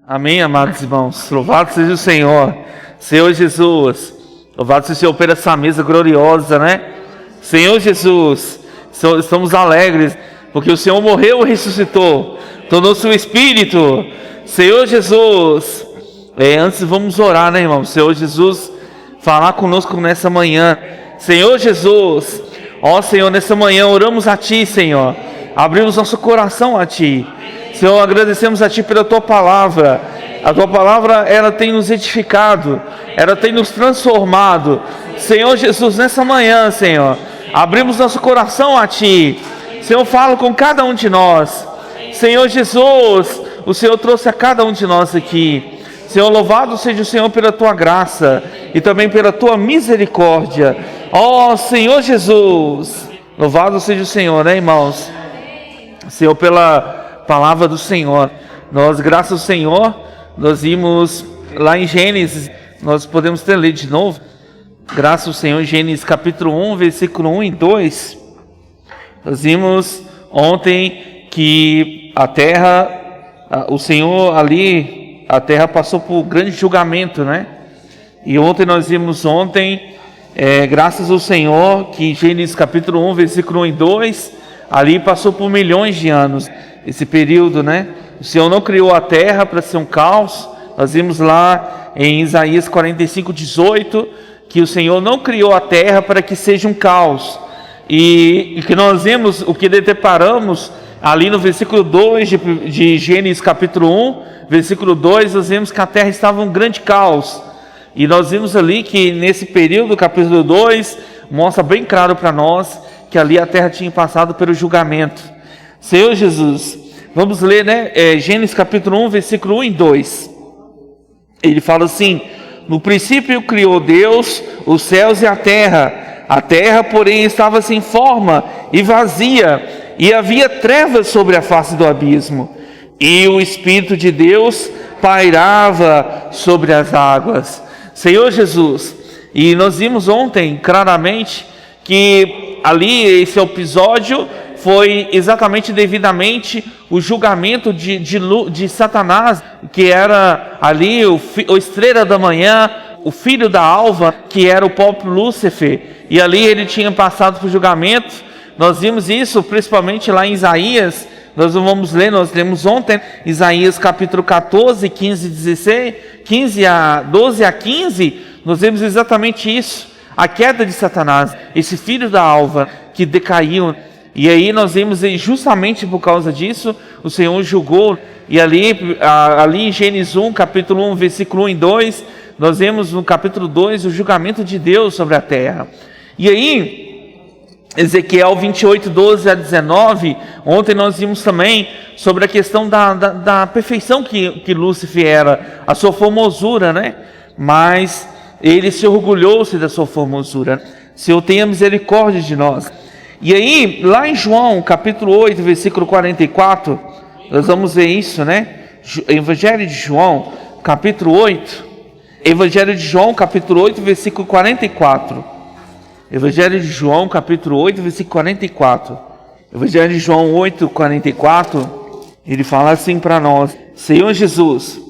Amém, amados irmãos. Louvado seja o Senhor. Senhor Jesus, louvado seja o Senhor por essa mesa gloriosa, né? Senhor Jesus, estamos alegres, porque o Senhor morreu e ressuscitou, tornou-se o Espírito. Senhor Jesus, antes vamos orar, né, irmão? Senhor Jesus, falar conosco nessa manhã. Senhor Jesus, ó Senhor, nessa manhã oramos a Ti, Senhor. Abrimos nosso coração a Ti. Senhor, agradecemos a Ti pela Tua palavra. A Tua palavra, ela tem nos edificado, ela tem nos transformado. Senhor Jesus, nessa manhã, Senhor, abrimos nosso coração a Ti. Senhor, fala com cada um de nós. Senhor Jesus, o Senhor trouxe a cada um de nós aqui. Senhor, louvado seja o Senhor pela Tua graça e também pela Tua misericórdia. Ó Senhor Jesus, louvado seja o Senhor, né, irmãos? Senhor, pela palavra do Senhor, nós, graças ao Senhor, nós vimos lá em Gênesis, nós podemos ter lido de novo, graças ao Senhor, Gênesis capítulo 1, versículo 1 e 2, nós vimos ontem que a terra, o Senhor ali, a terra passou por um grande julgamento, né? E ontem nós vimos graças ao Senhor, que Gênesis capítulo 1, versículo 1 e 2, ali passou por milhões de anos, esse período, né? O Senhor não criou a terra para ser um caos. Nós vimos lá em Isaías 45, 18, que o Senhor não criou a terra para que seja um caos. E que nós vimos, o que deparamos ali no versículo 2 de Gênesis capítulo 1, versículo 2, nós vimos que a terra estava um grande caos. E nós vimos ali que nesse período, capítulo 2, mostra bem claro para nós que ali a terra tinha passado pelo julgamento. Senhor Jesus, vamos ler, né? Gênesis capítulo 1, versículo 1 e 2. Ele fala assim: no princípio criou Deus os céus e a terra, porém, estava sem forma e vazia, e havia trevas sobre a face do abismo, e o Espírito de Deus pairava sobre as águas. Senhor Jesus, e nós vimos ontem claramente que ali esse episódio foi exatamente devidamente o julgamento de Satanás, que era ali o estrela da manhã, o filho da alva, que era o próprio Lúcifer, e ali ele tinha passado por julgamento. Nós vimos isso principalmente lá em Isaías. Nós não vamos ler, nós lemos ontem Isaías capítulo 14, 15 e 16, 12 a 15, nós vemos exatamente isso, a queda de Satanás, esse filho da alva que decaiu. E aí nós vimos justamente por causa disso, o Senhor julgou. E ali em Gênesis 1, capítulo 1, versículo 1 e 2, nós vemos no capítulo 2 o julgamento de Deus sobre a terra. E aí, Ezequiel 28, 12 a 19, ontem nós vimos também sobre a questão da perfeição que Lúcifer era, a sua formosura, né? Mas ele se orgulhou-se da sua formosura. Senhor, tenha misericórdia de nós. E aí, lá em João, capítulo 8, versículo 44, nós vamos ver isso, né? Evangelho de João, capítulo 8. Evangelho de João, capítulo 8, versículo 44. Evangelho de João, capítulo 8, versículo 44. Evangelho de João 8, 44, ele fala assim para nós: Senhor Jesus,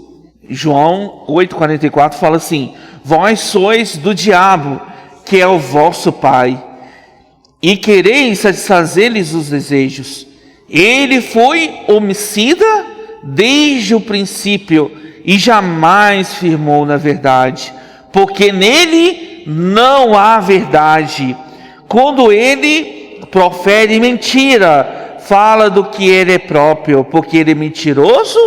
João 8, 44 fala assim: vós sois do diabo, que é o vosso pai, e quereis satisfazer-lhes os desejos. Ele foi homicida desde o princípio e jamais firmou na verdade, porque nele não há verdade. Quando ele profere mentira, fala do que ele é próprio, porque ele é mentiroso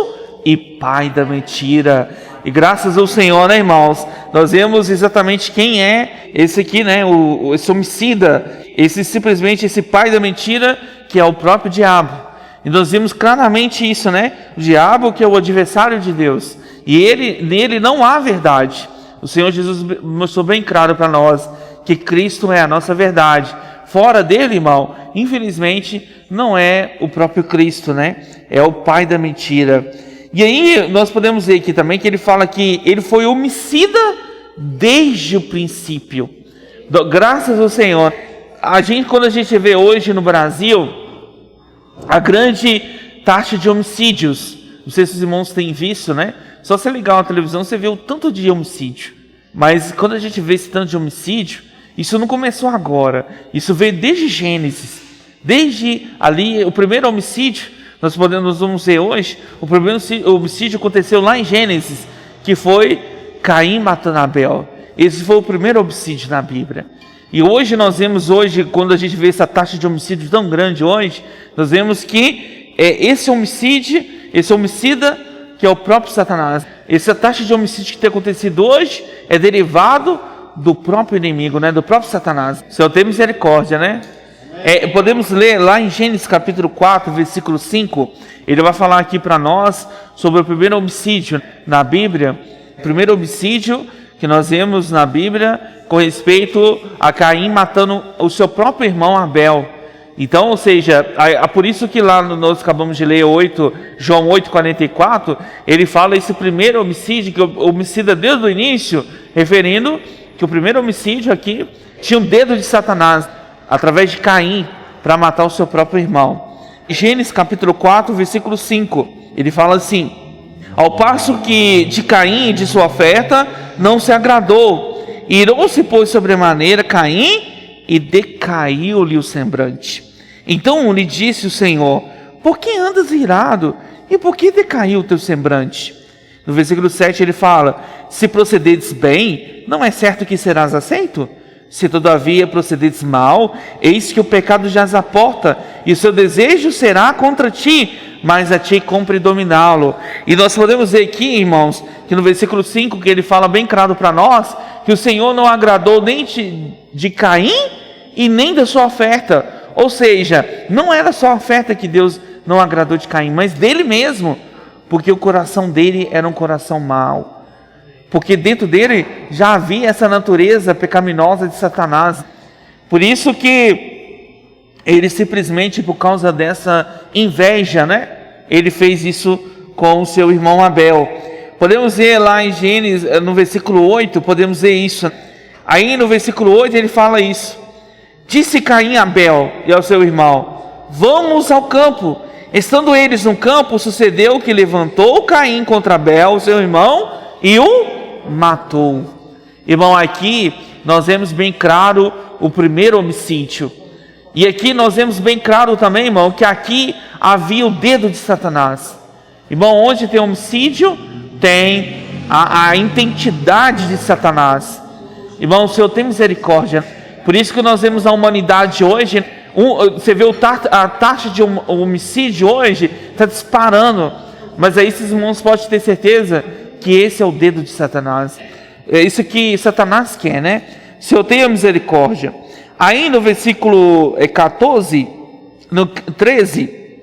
e pai da mentira. E graças ao Senhor, né, irmãos, nós vemos exatamente quem é esse aqui, né, esse homicida, simplesmente esse pai da mentira, que é o próprio diabo. E nós vimos claramente isso, né? O diabo, que é o adversário de Deus, e nele não há verdade. O Senhor Jesus mostrou bem claro para nós que Cristo é a nossa verdade. Fora dele, irmão, infelizmente, não é o próprio Cristo, né? É o pai da mentira. E aí nós podemos ver aqui também que ele fala que ele foi homicida desde o princípio. Graças ao Senhor. Quando a gente vê hoje no Brasil a grande taxa de homicídios, Não sei se os irmãos têm visto, né? Só você ligar a televisão, você vê o tanto de homicídio. Mas quando a gente vê esse tanto de homicídio, isso não começou agora. Isso veio desde Gênesis. Desde ali, o primeiro homicídio, nós vamos ver hoje, o primeiro homicídio aconteceu lá em Gênesis, que foi Caim matando Abel. Esse foi o primeiro homicídio na Bíblia. E hoje nós vemos, quando a gente vê essa taxa de homicídio tão grande hoje, nós vemos que esse homicida, que é o próprio Satanás. Essa taxa de homicídio que tem acontecido hoje é derivado do próprio inimigo, né? Do próprio Satanás. O Senhor tem misericórdia, né? Podemos ler lá em Gênesis capítulo 4, versículo 5. Ele vai falar aqui para nós sobre o primeiro homicídio na Bíblia. O primeiro homicídio que nós vemos na Bíblia com respeito a Caim matando o seu próprio irmão Abel. Então, ou seja, por isso que lá nós acabamos de ler João 8,44, ele fala esse primeiro homicídio, que o homicida desde o início, referindo que o primeiro homicídio aqui tinha um dedo de Satanás, através de Caim, para matar o seu próprio irmão. Gênesis capítulo 4, versículo 5, ele fala assim: ao passo que de Caim e de sua oferta não se agradou, irou-se, pois, sobremaneira Caim, e decaiu-lhe o semblante. Então lhe disse o Senhor: por que andas irado? E por que decaiu o teu semblante? No versículo 7 ele fala: se procederes bem, não é certo que serás aceito? Se todavia procederes mal, eis que o pecado jaz à porta, e o seu desejo será contra ti, mas a ti cumpre dominá-lo. E nós podemos ver aqui, irmãos, que no versículo 5, que ele fala bem claro para nós, que o Senhor não agradou nem de Caim e nem da sua oferta. Ou seja, não era só a oferta que Deus não agradou de Caim, mas dele mesmo, porque o coração dele era um coração mau. Porque dentro dele já havia essa natureza pecaminosa de Satanás. Por isso que ele simplesmente, por causa dessa inveja, né? Ele fez isso com o seu irmão Abel. Podemos ver lá em Gênesis, no versículo 8, podemos ver isso. Aí no versículo 8 ele fala isso: disse Caim a Abel e ao seu irmão: vamos ao campo. Estando eles no campo, sucedeu que levantou Caim contra Abel, seu irmão, e o matou. Irmão, aqui nós vemos bem claro o primeiro homicídio. E aqui nós vemos bem claro também, irmão, que aqui havia o dedo de Satanás. Irmão, onde tem homicídio, tem a identidade de Satanás. Irmão, o Senhor tem misericórdia. Por isso que nós vemos a humanidade hoje, você vê a taxa de homicídio hoje está disparando. Mas aí esses irmãos podem ter certeza que esse é o dedo de Satanás. É isso que Satanás quer, né? Senhor tenha misericórdia. Aí no versículo 14, no 13,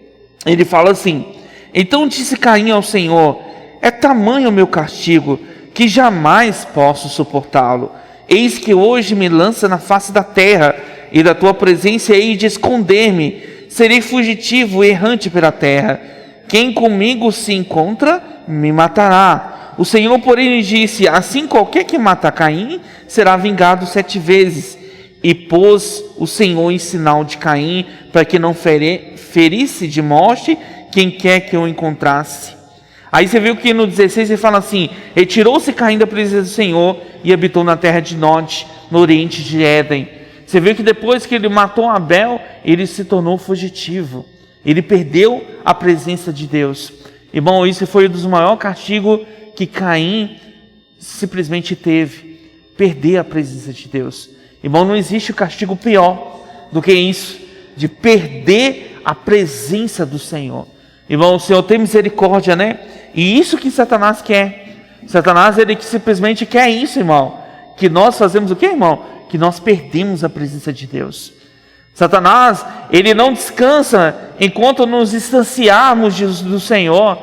ele fala assim: então disse Caim ao Senhor: é tamanho o meu castigo, que jamais posso suportá-lo. Eis que hoje me lança na face da terra, e da tua presença hei de esconder-me. Serei fugitivo, errante pela terra. Quem comigo se encontra, me matará. O Senhor, porém, lhe disse: assim qualquer que mata Caim será vingado 7 vezes. E pôs o Senhor em sinal de Caim, para que não ferisse de morte quem quer que o encontrasse. Aí você viu que no 16 ele fala assim: retirou-se Caim da presença do Senhor e habitou na terra de Nod, no oriente de Éden. Você viu que depois que ele matou Abel, ele se tornou fugitivo. Ele perdeu a presença de Deus. Irmão, isso foi um dos maiores castigos que Caim simplesmente teve: perder a presença de Deus. Irmão, não existe castigo pior do que isso, de perder a presença do Senhor. Irmão, o Senhor tem misericórdia, né? E isso que Satanás quer. Satanás, ele simplesmente quer isso, irmão. Que nós fazemos o quê, irmão? Que nós perdemos a presença de Deus. Satanás, ele não descansa enquanto nos distanciarmos do Senhor.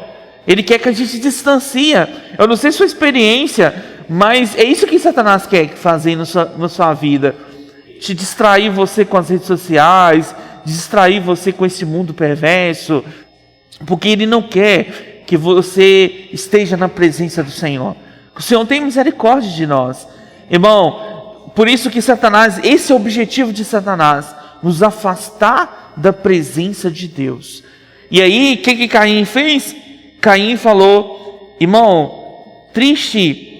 Ele quer que a gente distancia. Eu não sei sua experiência, mas é isso que Satanás quer fazer na sua vida. Te distrair você com as redes sociais, distrair você com esse mundo perverso, porque ele não quer que você esteja na presença do Senhor. O Senhor tem misericórdia de nós. Irmão, por isso que Satanás, esse é o objetivo de Satanás, nos afastar da presença de Deus. E aí, o que Caim fez? Caim falou: irmão, triste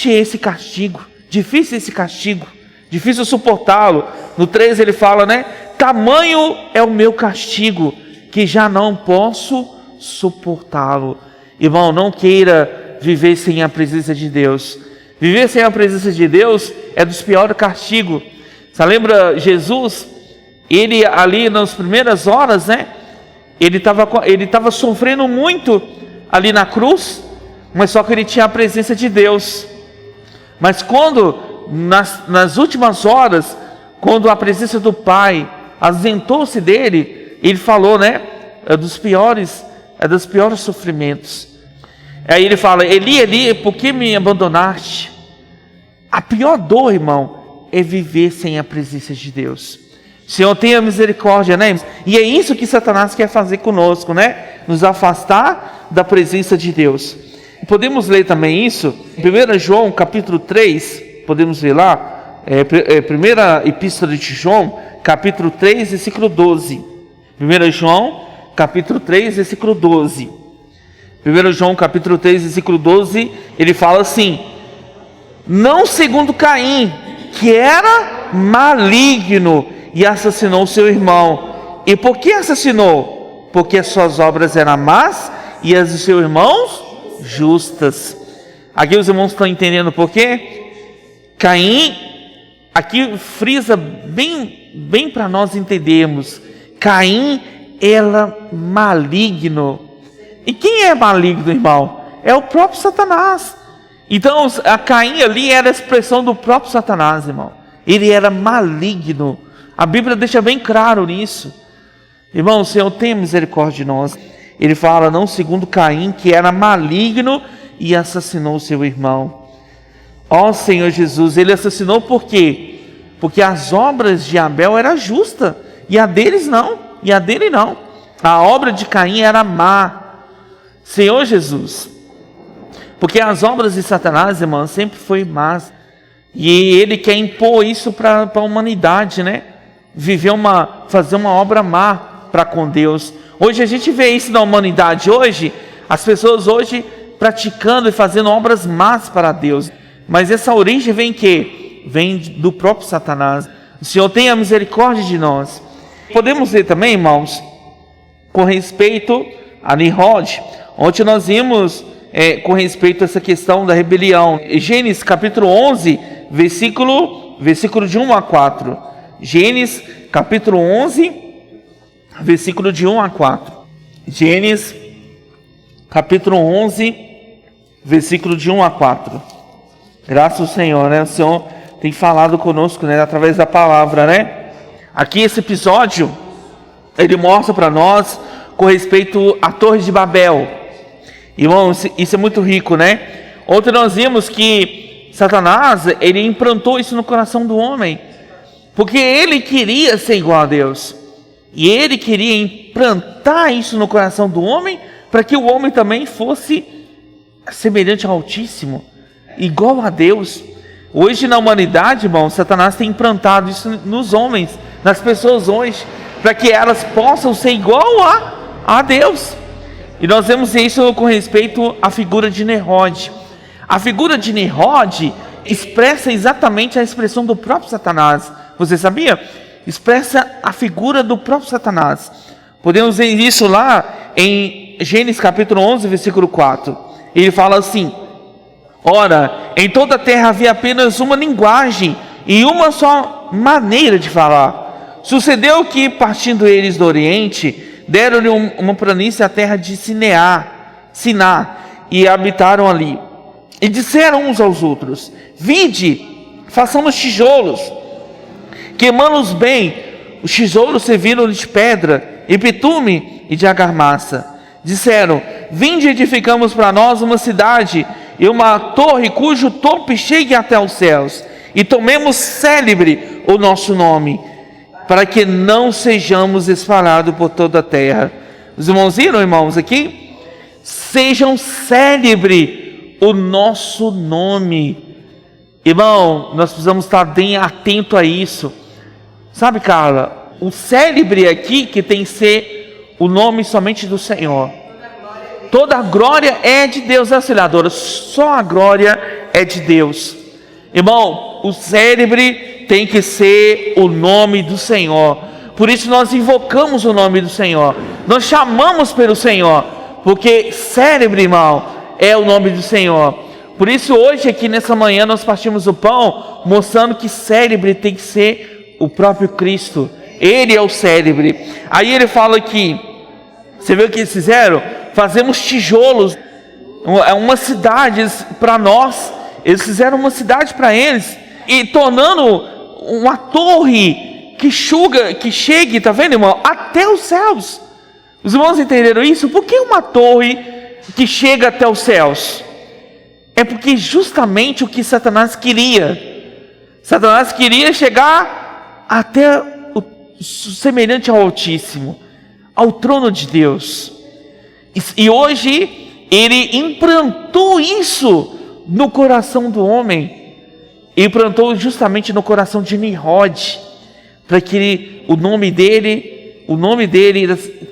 é esse castigo, difícil esse castigo, difícil suportá-lo. No 3 ele fala, né? Tamanho é o meu castigo, que já não posso suportá-lo. Irmão, não queira viver sem a presença de Deus. Viver sem a presença de Deus é dos piores castigos. Você lembra Jesus? Ele ali nas primeiras horas, né? Ele estava sofrendo muito ali na cruz, mas só que ele tinha a presença de Deus. Mas quando, nas últimas horas, quando a presença do Pai ausentou-se dele, ele falou, né? É dos piores sofrimentos. Aí ele fala: Eli, Eli, por que me abandonaste? A pior dor, irmão, é viver sem a presença de Deus. Senhor, tenha misericórdia, né? E é isso que Satanás quer fazer conosco, né? Nos afastar da presença de Deus. Podemos ler também isso, 1 João capítulo 3, podemos ver lá, primeira epístola de João, capítulo 3, versículo 12. 1 João, capítulo 3, versículo 12. 1 João, capítulo 3, versículo 12, ele fala assim: não segundo Caim, que era maligno e assassinou seu irmão. E por que assassinou? Porque as suas obras eram más e as de seus irmãos justas. Aqui os irmãos estão entendendo por quê? Caim, aqui frisa bem para nós entendermos. Caim era maligno. E quem é maligno, irmão? É o próprio Satanás. Então a Caim ali era a expressão do próprio Satanás, irmão. Ele era maligno. A Bíblia deixa bem claro nisso. Irmão, o Senhor tem misericórdia de nós. Ele fala: não segundo Caim, que era maligno e assassinou seu irmão. Ó Senhor Jesus, ele assassinou por quê? Porque as obras de Abel eram justas e a deles não, e a dele não. A obra de Caim era má. Senhor Jesus, porque as obras de Satanás, irmão, sempre foi más. E ele quer impor isso para a humanidade, né? Fazer uma obra má para com Deus. Hoje a gente vê isso na humanidade. Hoje, as pessoas hoje praticando e fazendo obras más para Deus. Mas essa origem vem que? Vem do próprio Satanás. O Senhor tenha misericórdia de nós. Podemos ver também, irmãos, com respeito a Nimrod. Ontem nós vimos com respeito a essa questão da rebelião. Gênesis capítulo 11, versículo de 1 a 4. Gênesis capítulo 11, versículo de 1 a 4. Gênesis capítulo 11, versículo de 1 a 4. Graças ao Senhor, né? O Senhor tem falado conosco, né? Através da palavra, né? Aqui esse episódio, ele mostra para nós com respeito à Torre de Babel. Irmãos, isso é muito rico, né? Ontem nós vimos que Satanás, ele implantou isso no coração do homem, porque ele queria ser igual a Deus. E ele queria implantar isso no coração do homem, para que o homem também fosse semelhante ao Altíssimo, igual a Deus. Hoje na humanidade, irmão, Satanás tem implantado isso nos homens, nas pessoas hoje, para que elas possam ser igual a Deus. E nós vemos isso com respeito à figura de Nimrod. A figura de Nimrod expressa exatamente a expressão do próprio Satanás. Você sabia? Expressa a figura do próprio Satanás. Podemos ver isso lá em Gênesis capítulo 11, versículo 4. Ele fala assim: ora, em toda a terra havia apenas uma linguagem e uma só maneira de falar. Sucedeu que, partindo eles do Oriente, deram-lhe uma planície à terra de Siná, e habitaram ali. E disseram uns aos outros: vinde, façamos tijolos, queimando-os bem. Os tijolos serviram de pedra, e bitume e de argamassa. Disseram: vinde, edificamos para nós uma cidade e uma torre cujo topo chegue até os céus, e tomemos célebre o nosso nome, para que não sejamos espalhados por toda a terra. Os irmãos viram, irmãos, aqui? Sejam célebre o nosso nome. Irmão, nós precisamos estar bem atento a isso. Sabe, Carla, o célebre aqui que tem que ser o nome somente do Senhor. Toda a glória é de Deus, auxiliadora. Só a glória é de Deus. Irmão, o célebre tem que ser o nome do Senhor. Por isso nós invocamos o nome do Senhor. Nós chamamos pelo Senhor. Porque célebre, irmão, é o nome do Senhor. Por isso hoje aqui nessa manhã nós partimos o pão, mostrando que célebre tem que ser o próprio Cristo. Ele é o célebre. Aí ele fala aqui, você vê o que eles fizeram? Fazemos tijolos, uma cidade para nós. Eles fizeram uma cidade para eles, e tornando uma torre que chegue, tá vendo, irmão? Até os céus. Os irmãos entenderam isso? Por que uma torre que chega até os céus? É porque justamente o que Satanás queria. Satanás queria chegar até o semelhante ao Altíssimo, ao trono de Deus. E hoje ele implantou isso no coração do homem. Ele implantou justamente no coração de Nimrod, para que o nome dele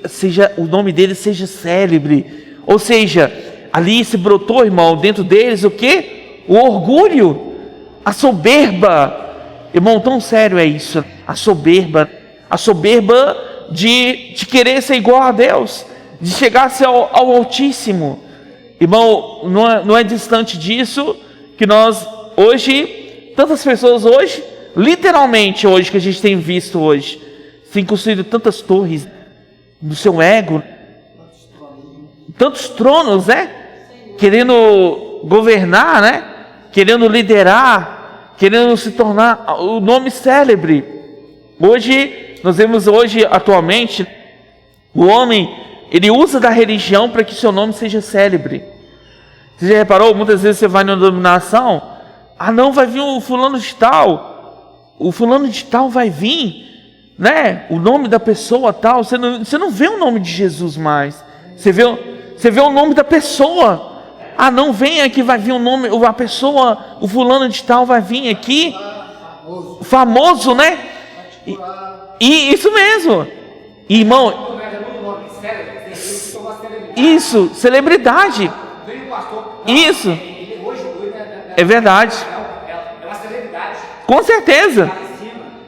seja célebre. Ou seja, ali se brotou, irmão, dentro deles o quê? O orgulho, a soberba. Irmão, tão sério é isso, a soberba de querer ser igual a Deus, de chegar-se ao Altíssimo. Irmão, não é distante disso que nós hoje, tantas pessoas hoje, literalmente hoje, que a gente tem visto hoje, tem construído tantas torres no seu ego, tantos tronos, né? Querendo governar, né? Querendo liderar, querendo se tornar o nome célebre. Hoje, nós vemos atualmente, o homem, ele usa da religião para que seu nome seja célebre. Você já reparou? Muitas vezes você vai numa denominação, não, vai vir o fulano de tal, vai vir, né? O nome da pessoa tal, você não vê o nome de Jesus mais, você vê o nome da pessoa. Não, vem aqui, vai vir a pessoa, o fulano de tal vai vir aqui, famoso, né? E isso mesmo, irmão. Isso, celebridade. Isso é verdade. Com certeza.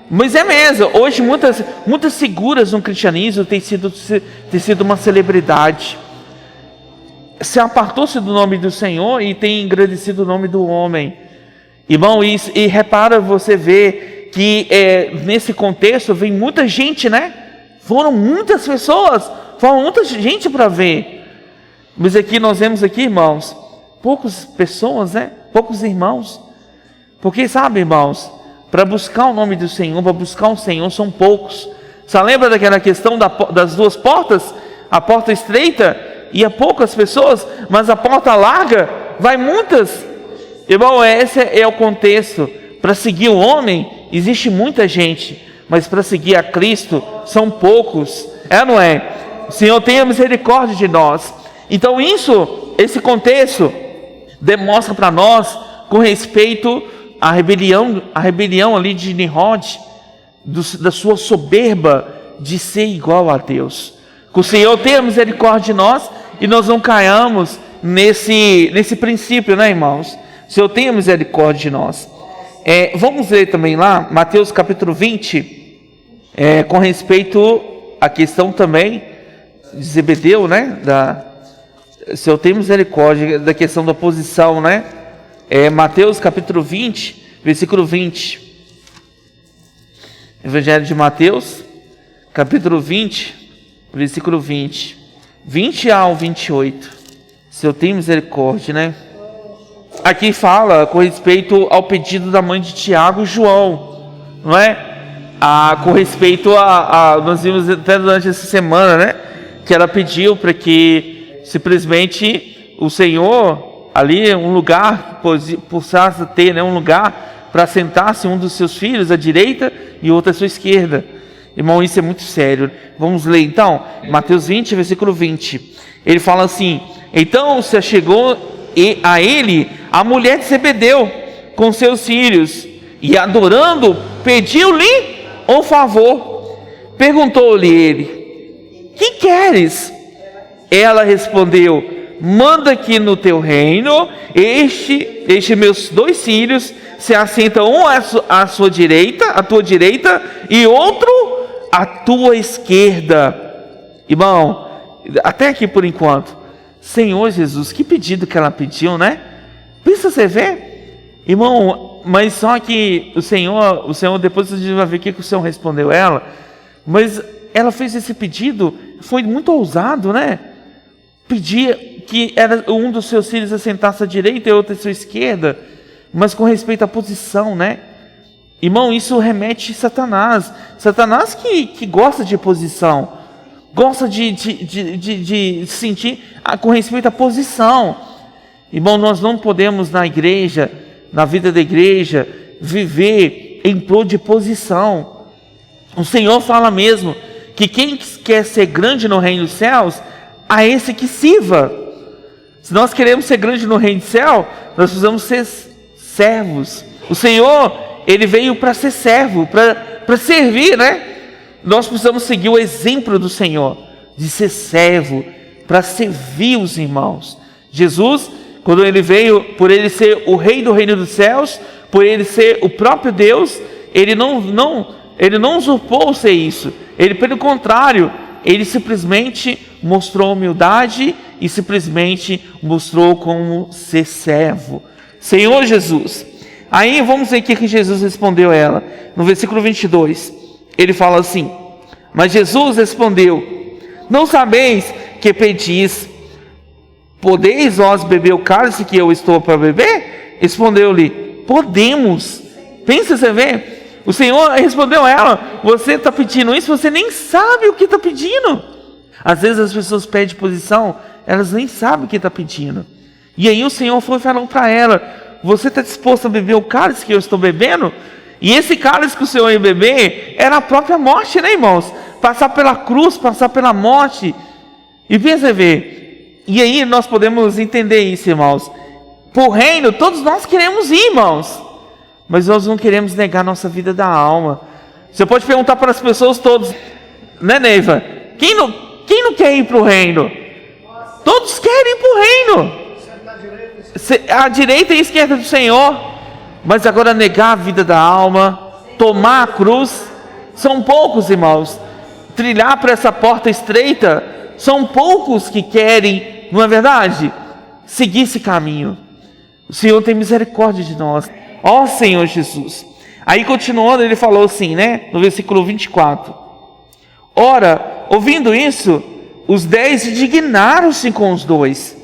Mas é mesmo. Hoje muitas figuras no cristianismo têm sido uma celebridade. Se apartou-se do nome do Senhor e tem engrandecido o nome do homem. Irmão, e repara, você vê que nesse contexto vem muita gente, né? Foram muitas pessoas, foram muita gente para ver. Mas aqui nós vemos aqui, irmãos, poucas pessoas, né? Poucos irmãos. Porque sabe, irmãos, para buscar o nome do Senhor, para buscar o Senhor, são poucos. Você lembra daquela questão das duas portas? A porta estreita ia poucas pessoas, mas a porta larga vai muitas. Irmão, esse é o contexto. Para seguir o homem, existe muita gente, mas para seguir a Cristo, são poucos. Não é? O Senhor tenha misericórdia de nós. Então esse contexto demonstra para nós, com respeito à rebelião ali de Nimrod, da sua soberba de ser igual a Deus. Que o Senhor tenha misericórdia de nós e nós não caiamos nesse princípio, né, irmãos? O Senhor tenha misericórdia de nós. Vamos ler também lá, Mateus capítulo 20, com respeito à questão também de Zebedeu, né? Senhor tem misericórdia da questão da posição, né? Mateus capítulo 20, versículo 20. Evangelho de Mateus, capítulo 20, versículo 20. 20 ao 28. Senhor tem misericórdia, né? Aqui fala com respeito ao pedido da mãe de Tiago e João, não é? Com respeito nós vimos até durante essa semana, né? Que ela pediu para que simplesmente o Senhor ali, um lugar, possa ter, né, um lugar para sentar-se um dos seus filhos à direita e outro à sua esquerda. Irmão, isso é muito sério. Vamos ler então, Mateus 20, versículo 20. Ele fala assim: então se achegou a ele a mulher de Zebedeu com seus filhos, e adorando, pediu-lhe um favor. Perguntou-lhe ele: que queres? Ela respondeu: manda que no teu reino, este meus 2 filhos se assentam, um à sua direita, à tua direita, e outro à tua esquerda. Irmão, até aqui por enquanto, Senhor Jesus, que pedido que ela pediu, né? Pensa você ver, irmão, mas só que o Senhor, depois a gente vai ver o que o Senhor respondeu ela, mas ela fez esse pedido, foi muito ousado, né? Pedir que um dos seus filhos assentasse à direita e outro à sua esquerda, mas com respeito à posição, né? Irmão, isso remete a Satanás. Satanás que gosta de posição, gosta de sentir com respeito à posição. Irmão, nós não podemos na igreja, na vida da igreja, viver em prol de posição. O Senhor fala mesmo que quem quer ser grande no reino dos céus, a esse que sirva. Se nós queremos ser grande no reino do céu, nós precisamos ser servos. O Senhor, Ele veio para ser servo, para servir, né? Nós precisamos seguir o exemplo do Senhor, de ser servo, para servir os irmãos. Jesus, quando Ele veio, por Ele ser o rei do reino dos céus, por Ele ser o próprio Deus, Ele não usurpou ser isso. Ele, pelo contrário, Ele simplesmente mostrou humildade e simplesmente mostrou como ser servo. Senhor Jesus. Aí vamos ver o que Jesus respondeu a ela. No versículo 22, Ele fala assim: mas Jesus respondeu: não sabeis que pedis, podeis vós beber o cálice que eu estou para beber? Respondeu-lhe: podemos. Pensa, você vê, o Senhor respondeu a ela: você está pedindo isso, você nem sabe o que está pedindo. Às vezes as pessoas pedem posição, elas nem sabem o que está pedindo. E aí o Senhor foi falando para ela: você está disposto a beber o cálice que eu estou bebendo? E esse cálice que o Senhor ia beber era a própria morte, né, irmãos? Passar pela cruz, passar pela morte. E pensa ver, e aí nós podemos entender isso, irmãos. Por reino, todos nós queremos ir, irmãos, mas nós não queremos negar nossa vida da alma. Você pode perguntar para as pessoas todas, né, Neiva? Quem não quer ir para o reino? Todos querem ir para o reino. A direita e a esquerda do Senhor. Mas agora negar a vida da alma, tomar a cruz, são poucos, irmãos. Trilhar para essa porta estreita, são poucos que querem, não é verdade? Seguir esse caminho. O Senhor tem misericórdia de nós. Ó Senhor Jesus. Aí continuando, ele falou assim, né? No versículo 24. Ora, ouvindo isso, os 10 indignaram-se com os 2.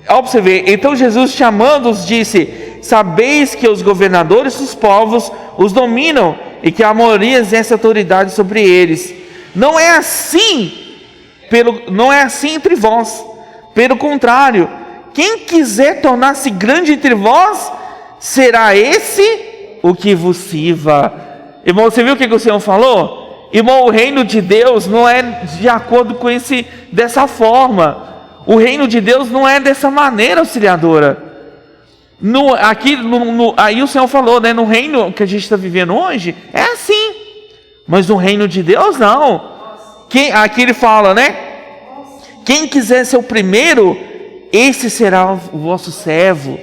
Ó, para você ver, então Jesus, chamando-os, disse: sabeis que os governadores dos povos os dominam e que a maioria exerce autoridade sobre eles. Não é assim entre vós. Pelo contrário, quem quiser tornar-se grande entre vós, será esse o que vos sirva. Irmão, você viu o que o Senhor falou? Irmão, o reino de Deus não é de acordo com dessa forma. O reino de Deus não é dessa maneira, auxiliadora. Aí o Senhor falou, né? No reino que a gente está vivendo hoje, é assim. Mas no reino de Deus, não. Aqui ele fala, né? Quem quiser ser o primeiro, esse será o vosso servo.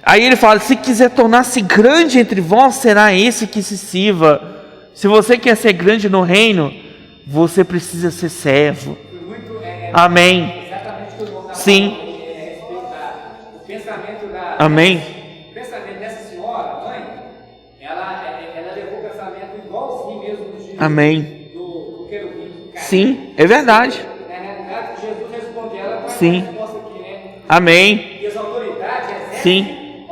Aí ele fala: se quiser tornar-se grande entre vós, será esse que se sirva. Se você quer ser grande no reino, você precisa ser servo. Amém. Sim. Amém. O pensamento dessa senhora, mãe, ela levou o pensamento igualzinho mesmo do Amém. Do querubim. Sim, é verdade. Na realidade, Jesus respondeu ela com sim. essa resposta aqui, né? Amém. E as autoridades exercem. Sim.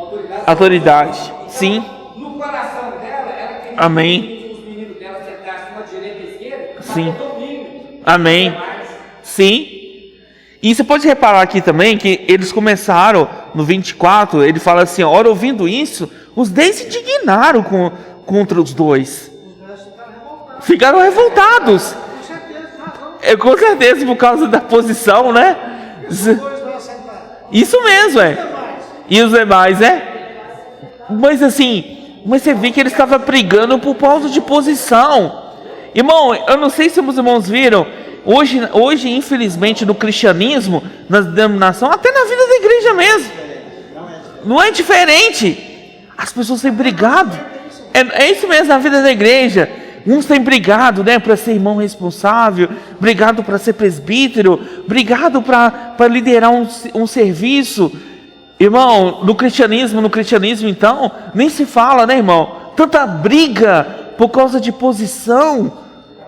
Autoridade. Então, sim. No coração dela, ela queria Amém. que os meninos dela sentassem uma direita e esquerda. Sim. Domínio. Amém. Sim. E você pode reparar aqui também que eles começaram no 24, ele fala assim: ora, ouvindo isso, os 10 se indignaram contra os 2. Ficaram revoltados. Com certeza, por causa da posição, né? Isso mesmo, E os demais, Mas assim, você vê que eles estavam brigando por causa de posição. Irmão, eu não sei se os irmãos viram Hoje, infelizmente, no cristianismo, na denominação, até na vida da igreja mesmo, não é diferente. As pessoas têm brigado. É isso mesmo na vida da igreja. Uns têm brigado, né, para ser irmão responsável, brigado para ser presbítero, brigado para liderar um serviço. Irmão, no cristianismo então, nem se fala, né, irmão? Tanta briga por causa de posição.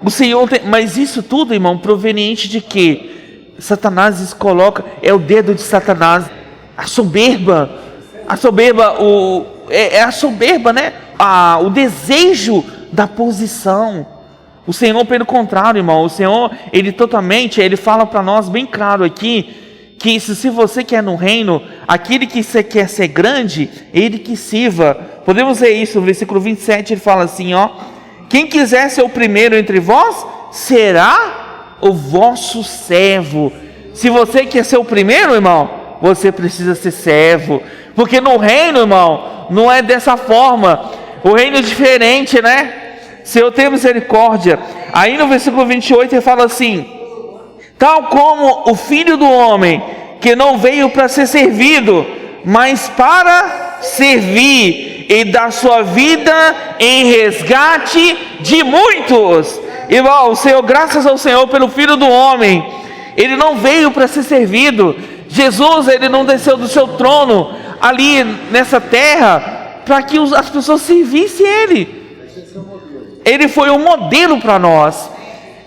O Senhor tem, mas isso tudo, irmão, proveniente de quê? Satanás coloca, é o dedo de Satanás, a soberba, a soberba, né? O desejo da posição. O Senhor, pelo contrário, irmão, o Senhor, ele fala para nós bem claro aqui, que se você quer no reino, aquele que você quer ser grande, ele que sirva. Podemos ver isso no versículo 27, ele fala assim, ó: quem quiser ser o primeiro entre vós, será o vosso servo. Se você quer ser o primeiro, irmão, você precisa ser servo, porque no reino, irmão, não é dessa forma. O reino é diferente, né? Senhor, tenha misericórdia. Aí no versículo 28 ele fala assim: tal como o Filho do Homem, que não veio para ser servido, mas para servir e dar sua vida em resgate de muitos. Irmão, o Senhor, graças ao Senhor pelo Filho do Homem, ele não veio para ser servido. Jesus, ele não desceu do seu trono ali nessa terra para que as pessoas servissem ele. Ele foi um modelo para nós,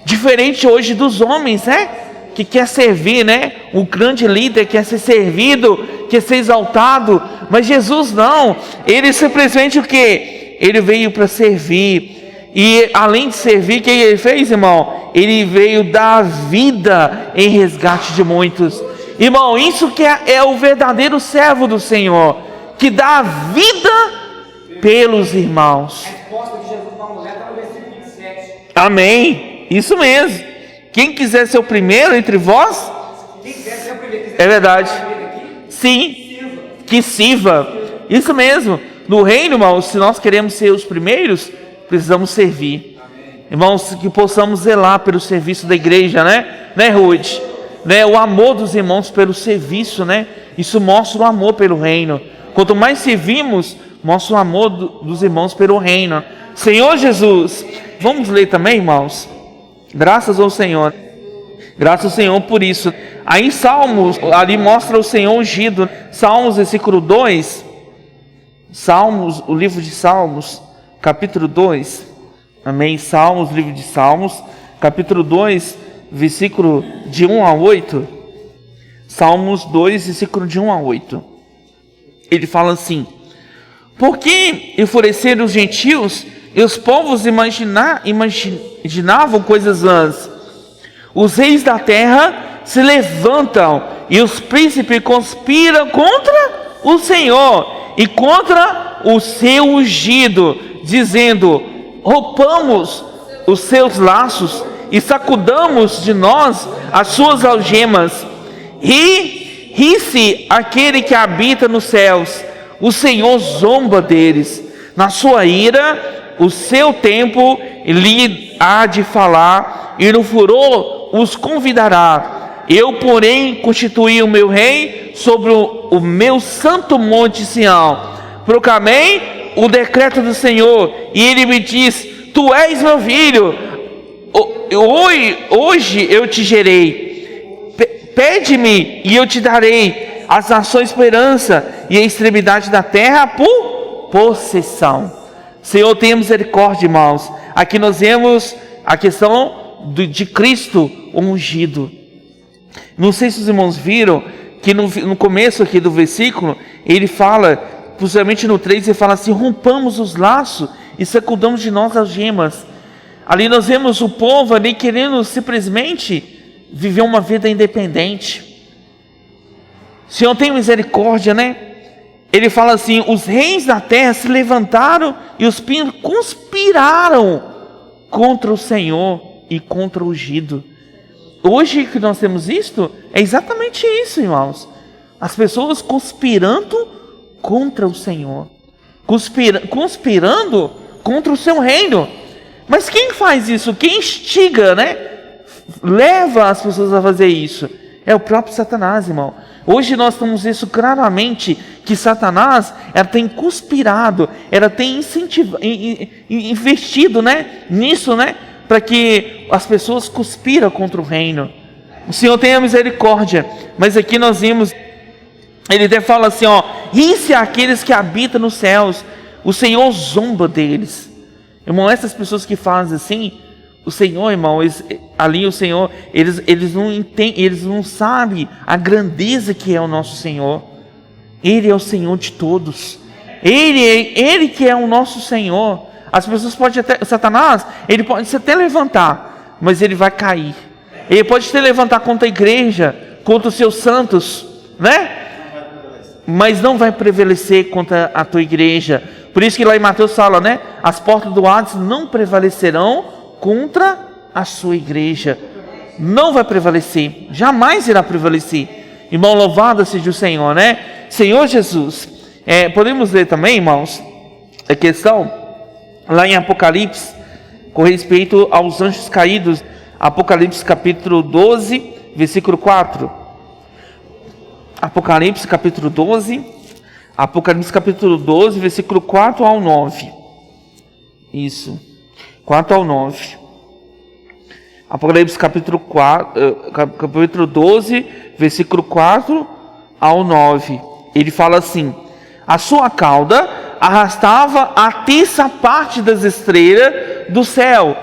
diferente hoje dos homens, né? Que quer servir, né? Um grande líder quer ser servido, quer ser exaltado, mas Jesus não. Ele simplesmente o quê? Ele veio para servir. E além de servir, o que ele fez, irmão? Ele veio dar vida em resgate de muitos. Irmão, isso que é o verdadeiro servo do Senhor, que dá vida pelos irmãos. A resposta de Jesus para a mulher está no versículo 27. Amém. Isso mesmo. Quem quiser ser o primeiro entre vós, Quem quiser ser o primeiro, é verdade. aqui, Sim, que sirva. Isso mesmo. No reino, irmãos, se nós queremos ser os primeiros, precisamos servir. Amém. Irmãos, que possamos zelar pelo serviço da igreja, né, Ruth? Né, o amor dos irmãos pelo serviço, né? Isso mostra o amor pelo reino. Quanto mais servimos, mostra o amor dos irmãos pelo reino. Senhor Jesus, vamos ler também, irmãos? Graças ao Senhor. Graças ao Senhor por isso. Aí em Salmos, ali mostra o Senhor ungido. Salmos, versículo 2. Salmos, o livro de Salmos, capítulo 2. Amém? Salmos, livro de Salmos, capítulo 2, versículo de 1 a 8. Salmos 2, versículo de 1 a 8. Ele fala assim: por que enfureceram os gentios e os povos imaginavam coisas vãs? Os reis da terra se levantam e os príncipes conspiram contra o Senhor e contra o seu ungido, dizendo: rompamos os seus laços e sacudamos de nós as suas algemas. Ri-se aquele que habita nos céus, o Senhor zomba deles. Na sua ira, o seu tempo lhe há de falar, e no furor os convidará. Eu, porém, constituí o meu rei sobre o meu santo monte Sião. Proclamei o decreto do Senhor, e ele me diz: tu és meu filho, hoje eu te gerei. Pede-me e eu te darei as nações por herança e a extremidade da terra por possessão. Senhor, tenha misericórdia, irmãos. Aqui nós vemos a questão de Cristo ungido. Não sei se os irmãos viram que no começo aqui do versículo, ele fala, possivelmente no 3, ele fala assim: rompamos os laços e sacudamos de nós as gemas. Ali nós vemos o povo ali querendo simplesmente viver uma vida independente. Senhor, tem misericórdia, né? Ele fala assim: os reis da terra se levantaram e os conspiraram contra o Senhor e contra o ungido. Hoje que nós temos isto, é exatamente isso, irmãos. As pessoas conspirando contra o Senhor, conspirando contra o seu reino. Mas quem faz isso? Quem instiga, né? leva as pessoas a fazer isso? É o próprio Satanás, irmão. Hoje nós temos isso claramente, que Satanás, ela tem conspirado, ela tem investido, nisso, para que as pessoas conspiram contra o reino. O Senhor tenha misericórdia. Mas aqui nós vimos, ele até fala assim, ri-se aqueles que habitam nos céus, o Senhor zomba deles. Irmão, essas pessoas que fazem assim, o Senhor, irmão, eles não entendem, eles não sabem a grandeza que é o nosso Senhor. Ele é o Senhor de todos. Ele que é o nosso Senhor. As pessoas podem até, Satanás, ele pode até levantar, mas ele vai cair. Ele pode até levantar contra a igreja, contra os seus santos, mas não vai prevalecer contra a tua igreja. Por isso que lá em Mateus fala, as portas do Hades não prevalecerão contra a sua igreja. Não vai prevalecer, jamais irá prevalecer. Irmão, louvado seja o Senhor, Senhor Jesus. Podemos ler também, irmãos, a questão lá em Apocalipse, com respeito aos anjos caídos. Apocalipse capítulo 12, versículo 4. Apocalipse capítulo 12, versículo 4 ao 9. Isso, 4 ao 9. Apocalipse capítulo 12, versículo 4 ao 9. Ele fala assim: a sua cauda arrastava a terça parte das estrelas do céu.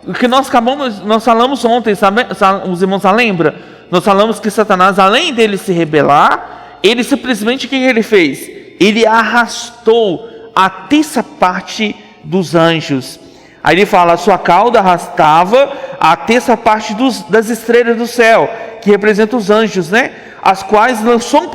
O que nós falamos ontem, sabe, os irmãos lembram? Nós falamos que Satanás, além dele se rebelar, ele simplesmente, o que ele fez? Ele arrastou a terça parte dos anjos. Aí ele fala, a sua cauda arrastava a terça parte das estrelas do céu, que representa os anjos, as quais lançou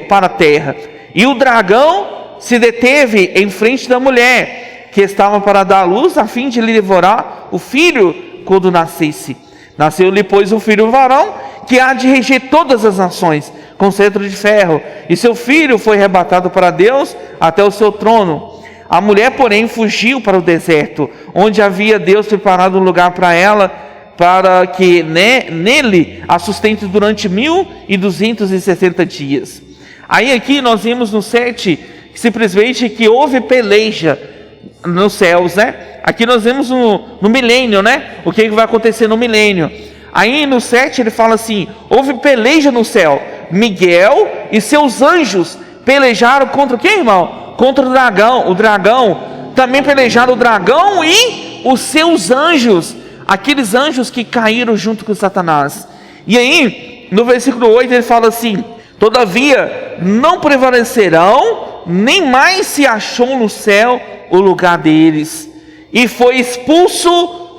para a terra. E o dragão se deteve em frente da mulher, que estava para dar à luz, a fim de lhe devorar o filho quando nascesse. Nasceu-lhe, pois, um filho varão, que há de reger todas as nações, com cetro de ferro. E seu filho foi arrebatado para Deus até o seu trono. A mulher, porém, fugiu para o deserto, onde havia Deus preparado um lugar para ela, para que nele a sustente durante 1260 dias. Aí aqui nós vimos no 7, simplesmente que houve peleja nos céus, Aqui nós vemos no milênio, o que vai acontecer no milênio. Aí no 7 ele fala assim, houve peleja no céu. Miguel e seus anjos pelejaram contra o que, irmão? Contra o dragão. O dragão, também pelejaram o dragão e os seus anjos, aqueles anjos que caíram junto com Satanás. E aí, no versículo 8 ele fala assim, todavia não prevalecerão, nem mais se achou no céu o lugar deles. E foi expulso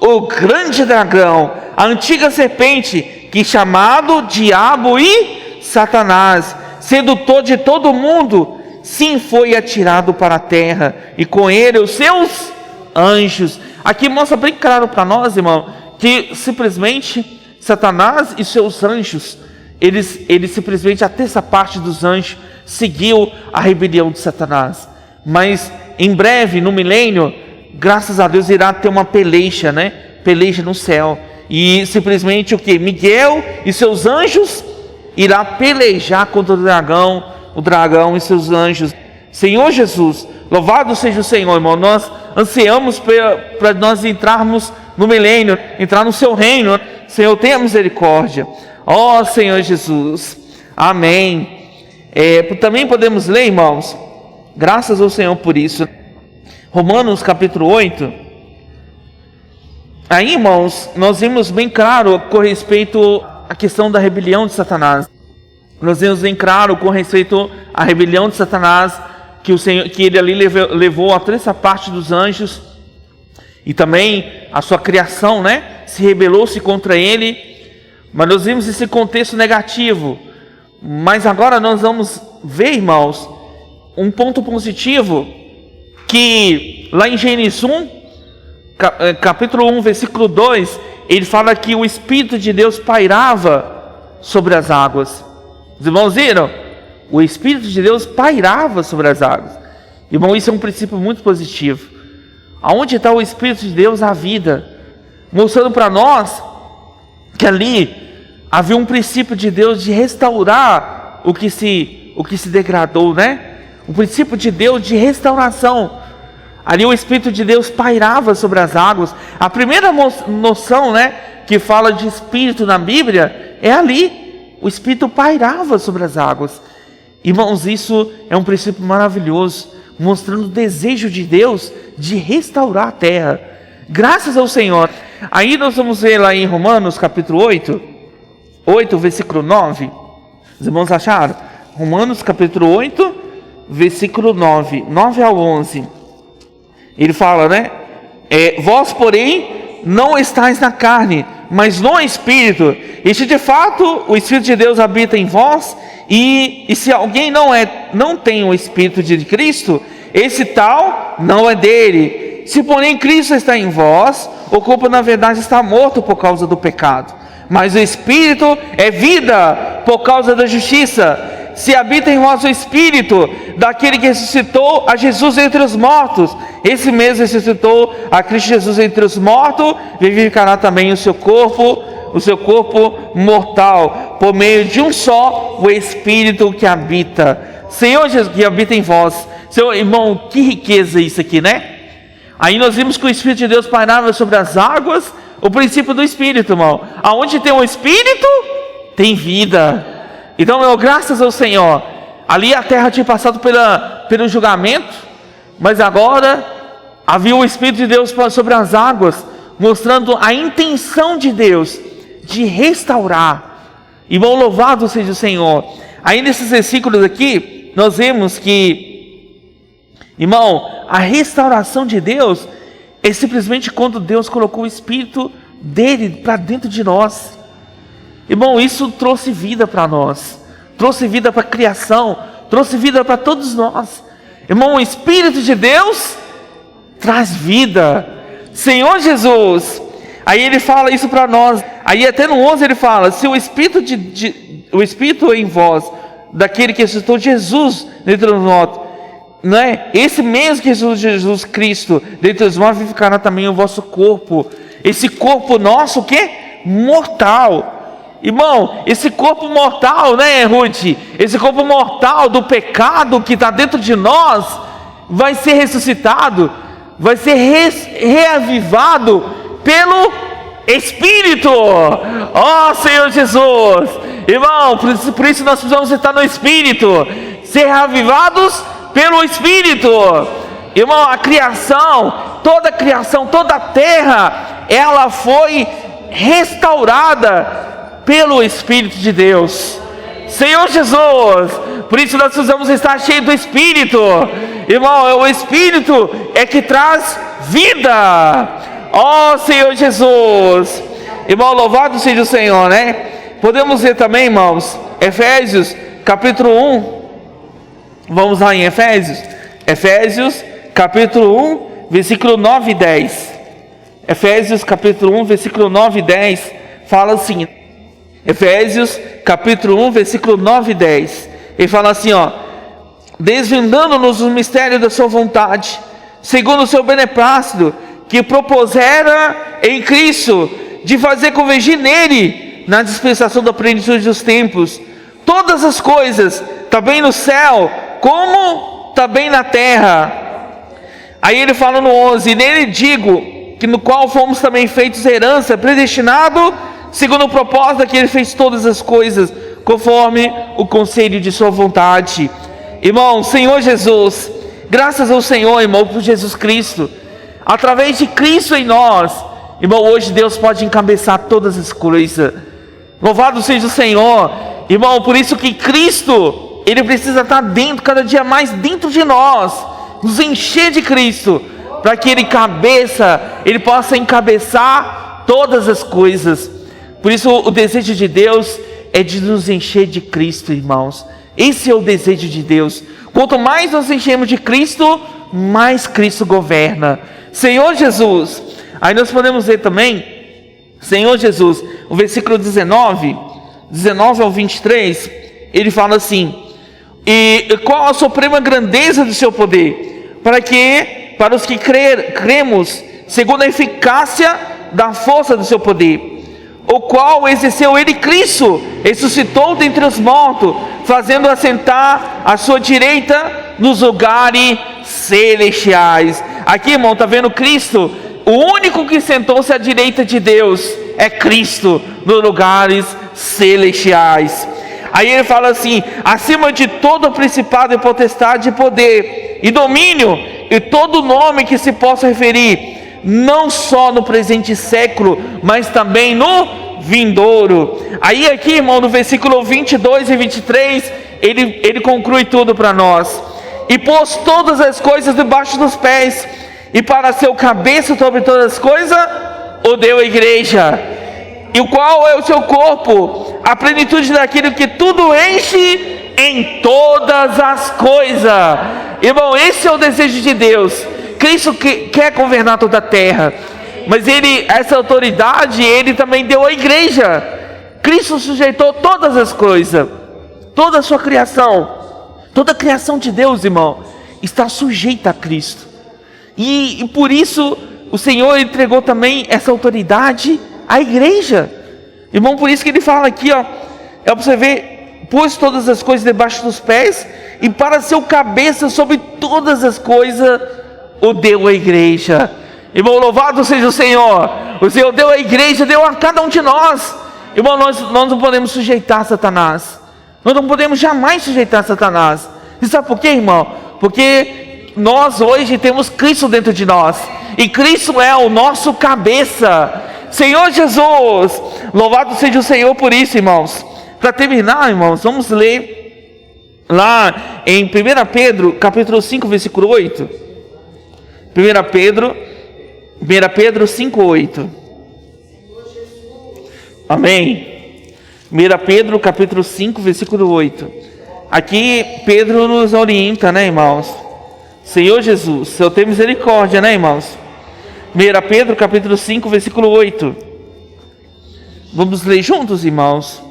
o grande dragão, a antiga serpente, que chamado Diabo e Satanás, sedutor de todo mundo, sim, foi atirado para a terra, e com ele os seus anjos. Aqui mostra bem claro para nós, irmão, que simplesmente Satanás e seus anjos, eles simplesmente, a terça parte dos anjos seguiu a rebelião de Satanás. Mas em breve, no milênio, graças a Deus irá ter uma peleja, peleja no céu. E simplesmente o que? Miguel e seus anjos irá pelejar contra o dragão e seus anjos. Senhor Jesus, louvado seja o Senhor, irmão. Nós ansiamos para nós entrarmos no milênio, entrar no seu reino. Senhor, tenha misericórdia. Ó Senhor Jesus, amém. Também podemos ler, irmãos, graças ao Senhor por isso, Romanos capítulo 8. Aí, irmãos, nós vimos bem claro com respeito à questão da rebelião de Satanás. Nós vimos bem claro com respeito à rebelião de Satanás, que ele ali levou a terça parte dos anjos, e também a sua criação, se rebelou-se contra ele. Mas nós vimos esse contexto negativo. Mas agora nós vamos ver, irmãos, um ponto positivo, que lá em Gênesis 1, capítulo 1, versículo 2, ele fala que o Espírito de Deus pairava sobre as águas. Os irmãos viram? O Espírito de Deus pairava sobre as águas. Irmão, isso é um princípio muito positivo. Aonde está o Espírito de Deus? A vida. Mostrando para nós que ali havia um princípio de Deus de restaurar o que se degradou, né? O princípio de Deus de restauração. Ali o Espírito de Deus pairava sobre as águas. A primeira noção, né, que fala de Espírito na Bíblia é ali. O Espírito pairava sobre as águas. Irmãos, isso é um princípio maravilhoso, mostrando o desejo de Deus de restaurar a terra. Graças ao Senhor. Aí nós vamos ver lá em Romanos capítulo 8, versículo 9. Os irmãos acharam? Romanos capítulo 8, versículo 9 ao 11. Ele fala, né? Vós, porém, não estáis na carne, mas no Espírito. E se de fato o Espírito de Deus habita em vós, e se alguém não tem o Espírito de Cristo, esse tal não é dele. Se porém Cristo está em vós, o corpo na verdade está morto por causa do pecado, mas o Espírito é vida por causa da justiça. Se habita em vós o Espírito daquele que ressuscitou a Jesus entre os mortos, esse mesmo ressuscitou a Cristo Jesus entre os mortos, vivificará também o seu corpo mortal, por meio de um só, o Espírito que habita. Senhor Jesus, que habita em vós. Seu irmão, que riqueza isso aqui, né? Aí nós vimos que o Espírito de Deus pairava sobre as águas, o princípio do Espírito, irmão. Aonde tem o Espírito, tem vida. Então, meu, graças ao Senhor, ali a terra tinha passado pelo julgamento, mas agora havia o Espírito de Deus sobre as águas, mostrando a intenção de Deus de restaurar. Irmão, louvado seja o Senhor. Aí nesses versículos aqui, nós vemos que, irmão, a restauração de Deus é simplesmente quando Deus colocou o Espírito dele para dentro de nós. Irmão, isso trouxe vida para nós, trouxe vida para a criação, trouxe vida para todos nós. Irmão, o Espírito de Deus traz vida. Senhor Jesus, aí ele fala isso para nós. Aí até no 11 ele fala: se o Espírito o Espírito em vós, daquele que ressuscitou Jesus dentre os mortos, não é? Esse mesmo que ressuscitou Jesus Cristo dentre os mortos, vivificará também o vosso corpo. Esse corpo nosso, o quê? Mortal. Irmão, esse corpo mortal, né, Ruth? Esse corpo mortal do pecado que está dentro de nós vai ser ressuscitado, vai ser reavivado pelo Espírito. Ó Senhor Jesus, irmão, por isso nós precisamos estar no Espírito, ser reavivados pelo Espírito. Irmão, a criação, toda a terra, ela foi restaurada pelo Espírito de Deus. Senhor Jesus, por isso nós precisamos estar cheios do Espírito. Irmão, o Espírito é que traz vida. Ó Senhor Jesus, irmão, louvado seja o Senhor, né? Podemos ver também, irmãos, Efésios capítulo 1. Vamos lá em Efésios capítulo 1, versículo 9 e 10. Efésios capítulo 1, versículo 9 e 10 fala assim. Efésios capítulo 1, versículo 9 e 10. Ele fala assim, ó: desvendando-nos o mistério da sua vontade, segundo o seu beneplácito, que propusera em Cristo, de fazer convergir nele, na dispensação da plenitude dos tempos, todas as coisas, também no céu, como também na terra. Aí ele fala no 11: nele digo, que no qual fomos também feitos herança, predestinado, segundo o propósito que ele fez todas as coisas, conforme o conselho de sua vontade. Irmão, Senhor Jesus, graças ao Senhor, irmão, por Jesus Cristo, através de Cristo em nós, irmão, hoje Deus pode encabeçar todas as coisas. Louvado seja o Senhor, irmão. Por isso que Cristo, ele precisa estar dentro, cada dia mais dentro de nós, nos encher de Cristo, para que ele possa encabeçar todas as coisas. Por isso o desejo de Deus é de nos encher de Cristo, irmãos. Esse é o desejo de Deus. Quanto mais nos enchemos de Cristo, mais Cristo governa. Senhor Jesus, aí nós podemos ver também, Senhor Jesus, o versículo 19 ao 23, ele fala assim: e qual a suprema grandeza do seu poder, para os que cremos, segundo a eficácia da força do seu poder, o qual exerceu ele Cristo, ressuscitou dentre os mortos, fazendo assentar à sua direita nos lugares celestiais. Aqui, irmão, está vendo Cristo? O único que sentou-se à direita de Deus é Cristo, nos lugares celestiais. Aí ele fala assim: acima de todo principado e potestade e poder e domínio e todo nome que se possa referir, não só no presente século, mas também no vindouro. Aí aqui, irmão, no versículo 22 e 23, ele conclui tudo para nós. E pôs todas as coisas debaixo dos pés, e para ser o cabeça sobre todas as coisas, o deu a igreja, e o qual é o seu corpo, a plenitude daquilo que tudo enche em todas as coisas. Irmão, esse é o desejo de Deus. Cristo quer governar toda a terra, mas essa autoridade ele também deu à igreja. Cristo sujeitou todas as coisas, toda a sua criação, toda a criação de Deus, irmão, está sujeita a Cristo. E por isso o Senhor entregou também essa autoridade à igreja. Irmão, por isso que ele fala aqui, ó, é para você ver: pôs todas as coisas debaixo dos pés, e para ser o cabeça sobre todas as coisas, o deu à igreja. Irmão, louvado seja o Senhor. O Senhor deu à igreja, deu a cada um de nós. Irmão, nós não podemos sujeitar Satanás. Nós não podemos jamais sujeitar Satanás. E sabe por quê, irmão? Porque nós hoje temos Cristo dentro de nós, e Cristo é o nosso cabeça. Senhor Jesus, louvado seja o Senhor por isso, irmãos. Para terminar, irmãos, vamos ler lá em 1 Pedro, capítulo 5, versículo 8. 1 Pedro 5, 8. Amém. 1 Pedro, capítulo 5, versículo 8. Aqui Pedro nos orienta, né, irmãos? Senhor Jesus, Senhor, tem misericórdia, né, irmãos? 1 Pedro, capítulo 5, versículo 8. Vamos ler juntos, irmãos.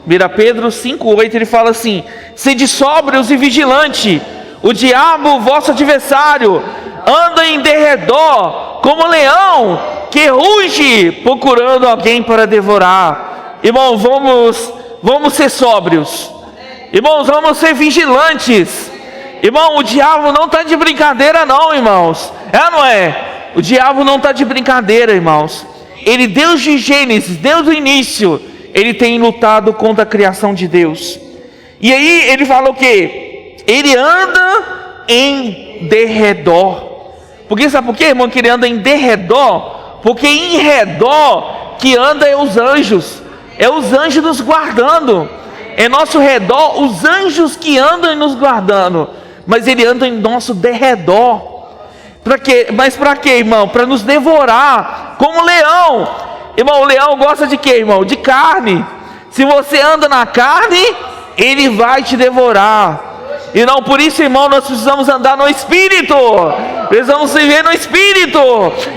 1 Pedro 5, 8, ele fala assim: sede sóbrios e vigilantes, o diabo, vosso adversário, anda em derredor como leão que ruge, procurando alguém para devorar. Irmão, vamos ser sóbrios. Irmãos, vamos ser vigilantes. Irmão, o diabo não está de brincadeira não, irmãos. É ou não é? O diabo não está de brincadeira, irmãos. Ele, desde Gênesis, desde o início, ele tem lutado contra a criação de Deus. E aí ele fala o quê? Ele anda em derredor. Porque sabe por quê, irmão, que ele anda em derredor? Porque em redor que anda é os anjos. É os anjos nos guardando. Em nosso redor, os anjos que andam nos guardando. Mas ele anda em nosso derredor. Para quê? Mas para quê, irmão? Para nos devorar, como leão. Irmão, o leão gosta de quê, irmão? De carne. Se você anda na carne, ele vai te devorar. E não, por isso, irmão, nós precisamos andar no Espírito. Precisamos viver no Espírito.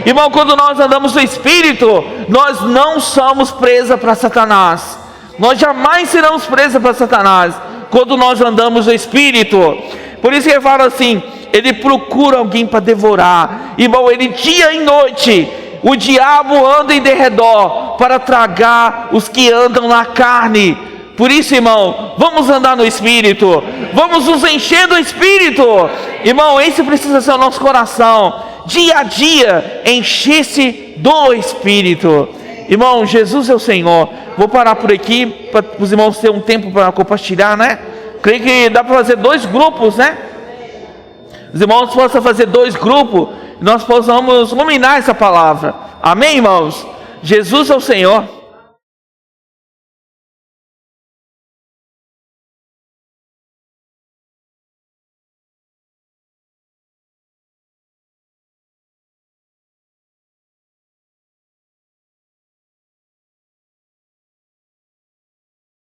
Irmão, quando nós andamos no Espírito, nós não somos presa para Satanás. Nós jamais seremos presa para Satanás quando nós andamos no Espírito. Por isso que ele fala assim: ele procura alguém para devorar. Irmão, ele dia e noite, o diabo anda em derredor para tragar os que andam na carne. Por isso, irmão, vamos andar no Espírito, vamos nos encher do Espírito. Irmão, esse precisa ser o nosso coração, dia a dia, encher-se do Espírito. Irmão, Jesus é o Senhor. Vou parar por aqui, para os irmãos terem um tempo para compartilhar, né? Creio que dá para fazer 2 grupos, né? Os irmãos possam fazer 2 grupos, e nós possamos ruminar essa palavra. Amém, irmãos? Jesus é o Senhor.